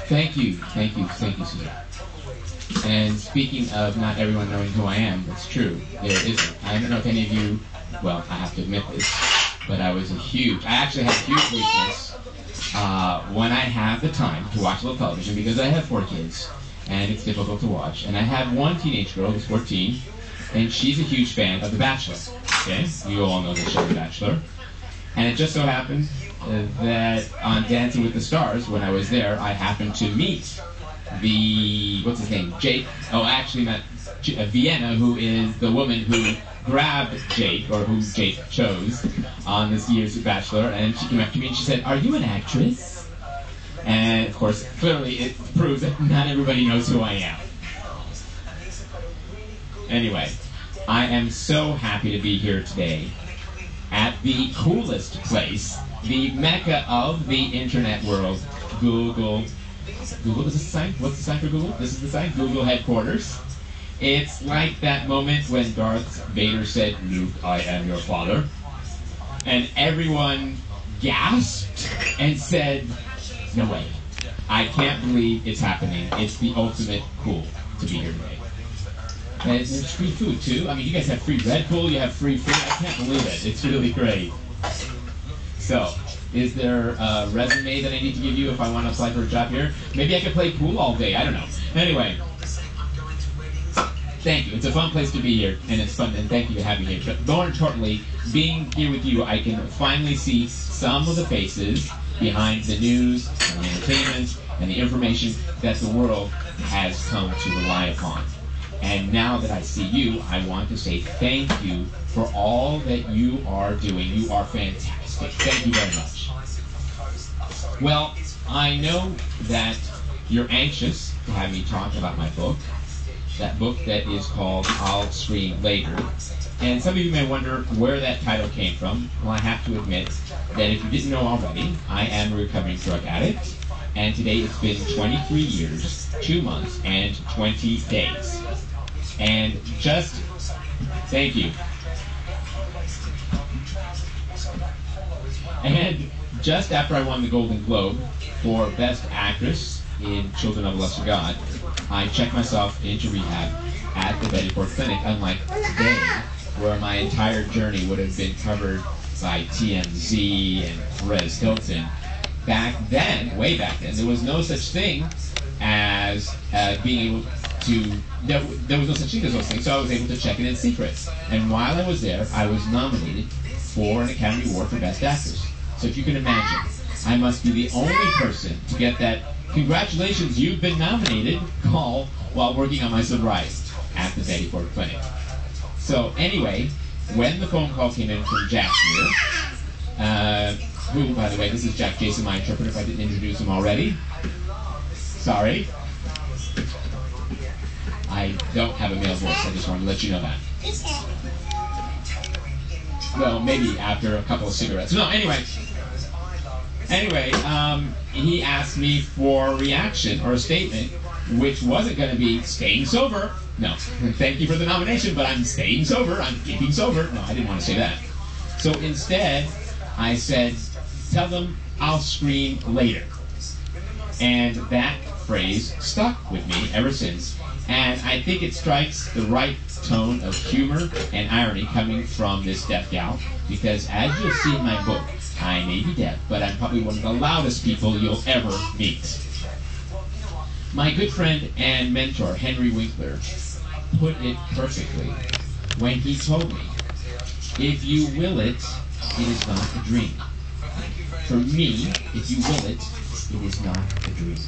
Thank you, Susan. And speaking of not everyone knowing who I am, that's true. There isn't. I don't know if any of you, well, I have to admit this, but I actually have a huge weakness when I have the time to watch a little television, because I have 4 kids, and it's difficult to watch. And I have one teenage girl who's 14, and she's a huge fan of The Bachelor. Okay? You all know the show The Bachelor. And it just so happened that on Dancing with the Stars, when I was there, I happened to meet what's his name? Jake. Oh, actually not Vienna, who is the woman who grabbed Jake, or who Jake chose on this year's Bachelor, and she came up to me and she said, "Are you an actress?" And of course, clearly it proves that not everybody knows who I am. Anyway, I am so happy to be here today at the coolest place, the mecca of the internet world, Google, is this the sign? What's the sign for Google? This is the sign, Google headquarters. It's like that moment when Darth Vader said, "Luke, I am your father." And everyone gasped and said, "No way. I can't believe it's happening. It's the ultimate cool to be here today." And there's free food too. I mean, you guys have free Red Bull, you have free food. I can't believe it. It's really great. So, is there a resume that I need to give you if I want to apply for a job here? Maybe I could play pool all day. I don't know. Anyway, thank you. It's a fun place to be here, and it's fun, and thank you for having me here. But more importantly, being here with you, I can finally see some of the faces behind the news and the entertainment and the information that the world has come to rely upon. And now that I see you, I want to say thank you for all that you are doing. You are fantastic. Thank you very much. Well, I know that you're anxious to have me talk about my book, that book that is called I'll Scream Later. And some of you may wonder where that title came from. Well, I have to admit that if you didn't know already, I am a recovering drug addict. And today it's been 23 years, 2 months, and 20 days. And thank you. And just after I won the Golden Globe for Best Actress in Children of a Lesser God, I checked myself into rehab at the Betty Ford Clinic, unlike today, where my entire journey would have been covered by TMZ and Perez Hilton. Back then, way back then, there was no such thing as being able to, there was no such thing as those things, so I was able to check it in secret. And while I was there, I was nominated for an Academy Award for Best Actress. So if you can imagine, I must be the only person to get that "Congratulations, you've been nominated" call while working on my sobriety at the Betty Ford Clinic. So anyway, when the phone call came in from Jack here, who, by the way, this is Jack Jason, my interpreter, if I didn't introduce him already. Sorry. I don't have a male voice, I just wanted to let you know that. Well, maybe after a couple of cigarettes. No, anyway, he asked me for a reaction or a statement, which wasn't going to be "staying sober." No, thank you for the nomination, but I'm staying sober, I'm keeping sober. No, I didn't want to say that. So instead, I said, "Tell them I'll scream later." And that phrase stuck with me ever since. And I think it strikes the right tone of humor and irony coming from this deaf gal, because as you'll see in my book, I may be deaf, but I'm probably one of the loudest people you'll ever meet. My good friend and mentor, Henry Winkler, put it perfectly when he told me, "If you will it, it is not a dream. For me, if you will it, it is not a dream.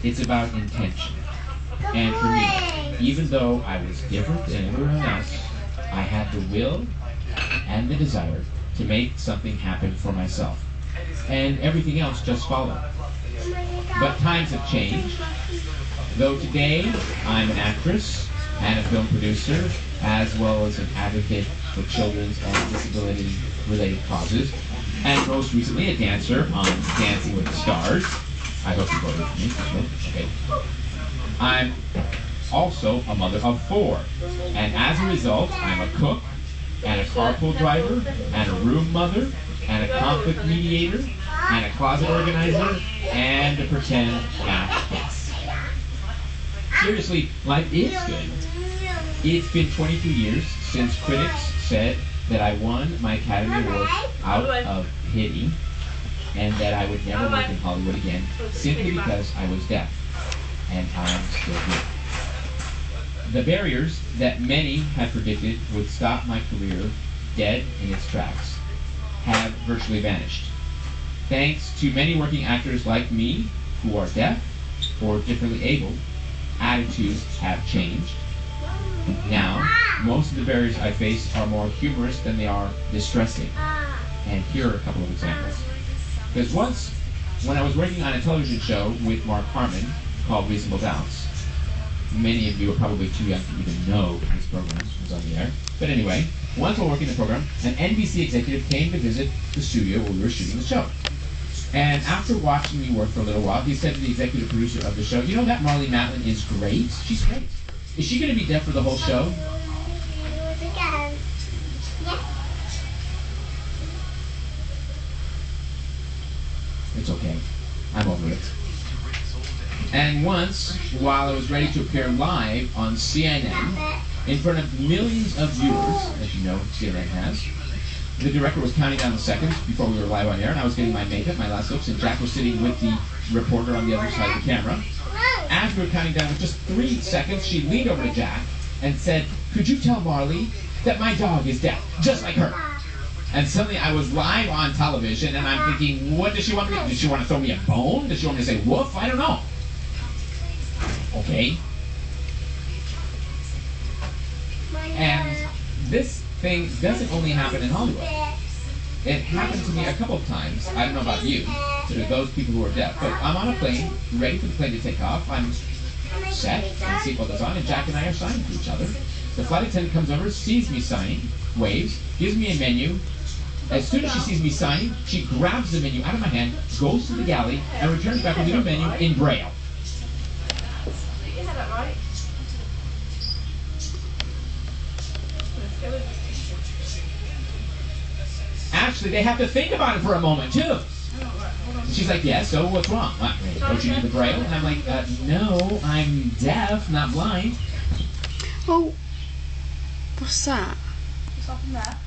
It's about intention." And for me, even though I was different than everyone else, I had the will and the desire to make something happen for myself. And everything else just followed. But times have changed. Though today I'm an actress and a film producer, as well as an advocate for children's and disability-related causes, and most recently a dancer on Dancing with the Stars. I hope you voted for me. Okay. I'm also a mother of 4, and as a result, I'm a cook, and a carpool driver, and a room mother, and a conflict mediator, and a closet organizer, and a pretend matchbox. Seriously, life is good. It's been 22 years since critics said that I won my Academy Award out of pity, and that I would never work in Hollywood again, simply because I was deaf. And I'm still here. The barriers that many had predicted would stop my career dead in its tracks have virtually vanished. Thanks to many working actors like me who are deaf or differently able, attitudes have changed. Now, most of the barriers I face are more humorous than they are distressing. And here are a couple of examples. Because once, when I was working on a television show with Mark Harmon called Reasonable Doubts, many of you are probably too young to even know this program was on the air. But anyway, once while working the program, an NBC executive came to visit the studio where we were shooting the show. And after watching me work for a little while, he said to the executive producer of the show, "You know that Marlee Matlin is great? She's great. Is she going to be deaf for the whole show?" It's okay. I'm over it. And once, while I was ready to appear live on CNN in front of millions of viewers, as you know CNN has, the director was counting down the seconds before we were live on air, and I was getting my makeup, my last looks, and Jack was sitting with the reporter on the other side of the camera. As we were counting down with just 3 seconds, she leaned over to Jack and said, "Could you tell Marlee that my dog is deaf, just like her?" And suddenly I was live on television, and I'm thinking, what does she want me to do? Does she want to throw me a bone? Does she want me to say woof? I don't know. Okay. And this thing doesn't only happen in Hollywood. It happened to me a couple of times. I don't know about you, to those people who are deaf. But I'm on a plane, ready for the plane to take off. I'm set, and seatbelt is on, and Jack and I are signing to each other. The flight attendant comes over, sees me signing, waves, gives me a menu. As soon as she sees me signing, she grabs the menu out of my hand, goes to the galley, and returns back with a new menu in Braille. Is that right? Actually, they have to think about it for a moment, too. She's like, "Yeah, so what's wrong? What, don't you need the Braille?" And I'm like, "No, I'm deaf, not blind." Oh, what's that? What's up in there?